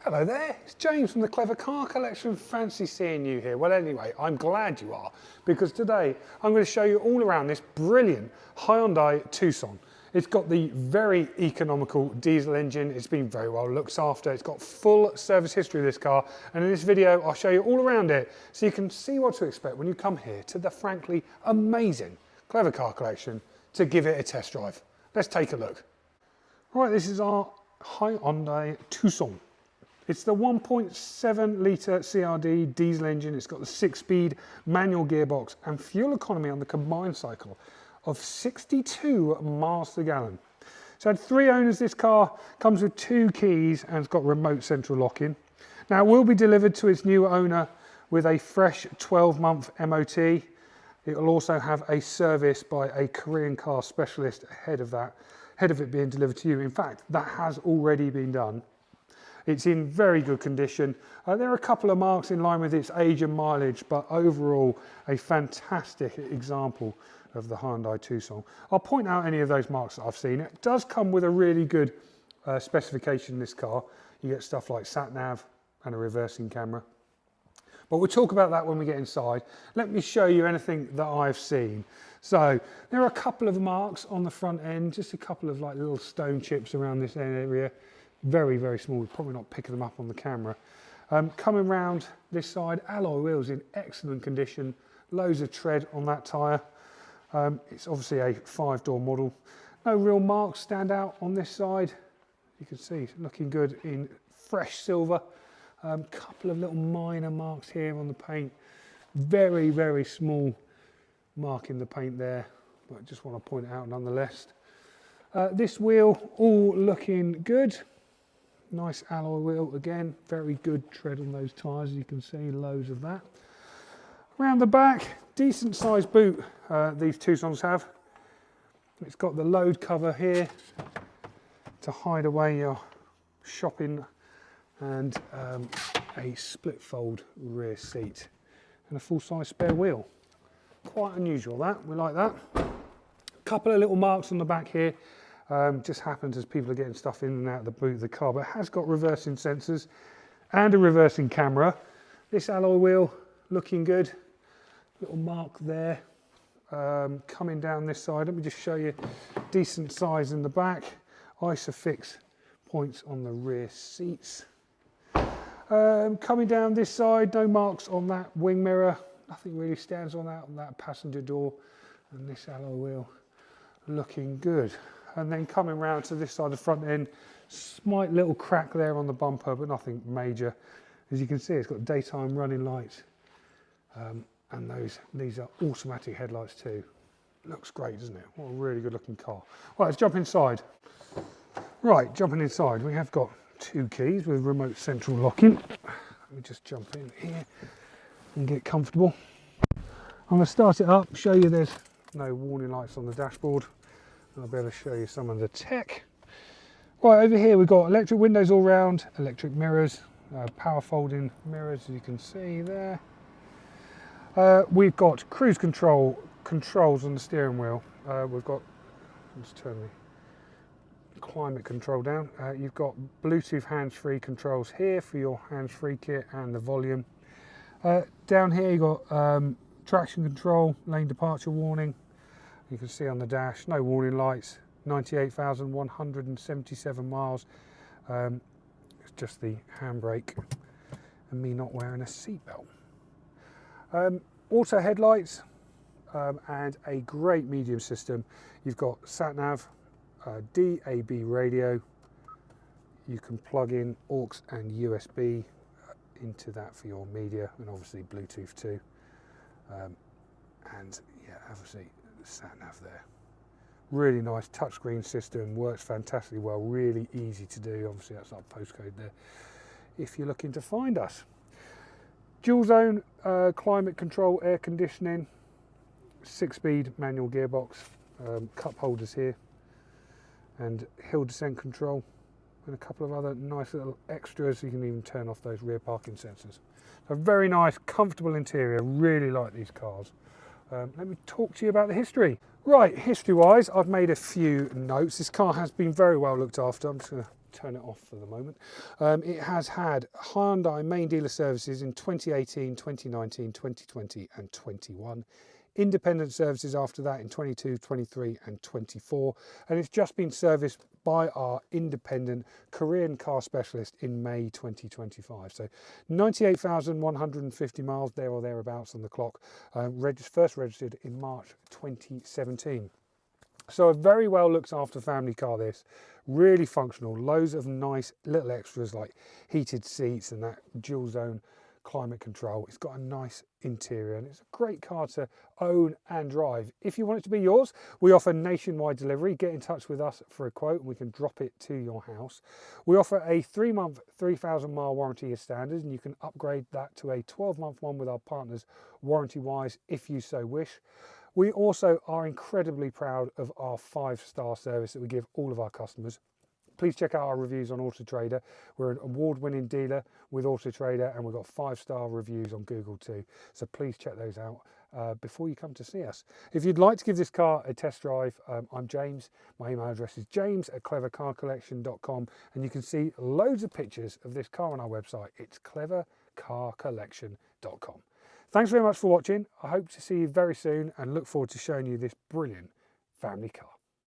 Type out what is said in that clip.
Hello there, it's James from the Clever Car Collection. Fancy seeing you here. Well anyway, I'm glad you are, because today I'm going to show you all around this brilliant Hyundai Tucson. It's got the very economical diesel engine, it's been very well looked after, it's got full service history of this car, and in this video I'll show you all around it so you can see what to expect when you come here to the frankly amazing Clever Car Collection to give it a test drive. Let's take a look. Right, this is our Hyundai Tucson. It's the 1.7 litre CRDi diesel engine. It's got the 6-speed manual gearbox and fuel economy on the combined cycle of 62 miles per gallon. So it had 3 owners. This car comes with 2 keys and it's got remote central locking. Now it will be delivered to its new owner with a fresh 12-month MOT. It will also have a service by a Korean car specialist ahead of it being delivered to you. In fact, that has already been done. It's in very good condition. There are a couple of marks in line with its age and mileage, but overall a fantastic example of the Hyundai Tucson. I'll point out any of those marks that I've seen. It does come with a really good specification in this car. You get stuff like sat-nav and a reversing camera. But we'll talk about that when we get inside. Let me show you anything that I've seen. So there are a couple of marks on the front end, just a couple of like little stone chips around this area. Very, very small, probably not picking them up on the camera. Coming round this side, alloy wheels in excellent condition, loads of tread on that tyre. It's obviously a 5-door model. No real marks stand out on this side. You can see it's looking good in fresh silver. Couple of little minor marks here on the paint. Very, very small mark in the paint there, but I just want to point it out nonetheless. This wheel, all looking good. Nice alloy wheel again, very good tread on those tyres, as you can see, loads of that. Around the back, decent sized boot these Tucsons have. It's got the load cover here to hide away your shopping, and a split fold rear seat and a full size spare wheel. Quite unusual that, we like that. A couple of little marks on the back here. Just happens as people are getting stuff in and out of the boot of the car, but it has got reversing sensors and a reversing camera. This alloy wheel looking good. Little mark there. Coming down this side, let me just show you. Decent size in the back. ISOFIX points on the rear seats. Coming down this side, no marks on that wing mirror. Nothing really stands on that passenger door. And this alloy wheel looking good. And then coming round to this side of the front end, slight little crack there on the bumper, but nothing major. As you can see, it's got daytime running lights, and these are automatic headlights too. Looks great, doesn't it? What a really good looking car. Right, let's jump inside. Right, jumping inside, we have got 2 keys with remote central locking. Let me just jump in here and get comfortable. I'm going to start it up, show you there's no warning lights on the dashboard. I'll be able to show you some of the tech. Right, over here we've got electric windows all round, electric mirrors, power folding mirrors, as you can see there. We've got cruise controls on the steering wheel. We've got, let's turn the climate control down. You've got Bluetooth hands-free controls here for your hands-free kit and the volume. Down here you've got traction control, lane departure warning. You can see on the dash, no warning lights, 98,177 miles. It's just the handbrake and me not wearing a seatbelt. Auto headlights and a great medium system. You've got sat-nav, DAB radio. You can plug in aux and USB into that for your media, and obviously Bluetooth too. And yeah, obviously sat-nav there. Really nice touchscreen system, works fantastically well, really easy to do. Obviously that's our postcode there if you're looking to find us. Dual zone climate control, air conditioning, 6-speed manual gearbox, cup holders here, and hill descent control, and a couple of other nice little extras. You can even turn off those rear parking sensors. So very nice, comfortable interior, really like these cars. Let me talk to you about the history. Right, history-wise, I've made a few notes. This car has been very well looked after. I'm just going to turn it off for the moment. It has had Hyundai main dealer services in 2018, 2019, 2020 and 21. Independent services after that in 22, 23 and 24. And it's just been serviced by our independent Korean car specialist in May 2025. So 98,150 miles there or thereabouts on the clock. First registered in March 2017. So a very well looked after family car this. Really functional, loads of nice little extras like heated seats and that dual zone climate control. It's got a nice interior and it's a great car to own and drive. If you want it to be yours, we offer nationwide delivery. Get in touch with us for a quote and we can drop it to your house. We offer a 3-month 3,000 mile warranty as standard, and you can upgrade that to a 12-month one with our partners warranty wise if you so wish. We also are incredibly proud of our 5-star service that we give all of our customers. Please check out our reviews on Auto Trader. We're an award-winning dealer with Auto Trader and we've got 5-star reviews on Google too. So please check those out before you come to see us. If you'd like to give this car a test drive, I'm James. My email address is james@clevercarcollection.com, and you can see loads of pictures of this car on our website. It's clevercarcollection.com. Thanks very much for watching. I hope to see you very soon and look forward to showing you this brilliant family car.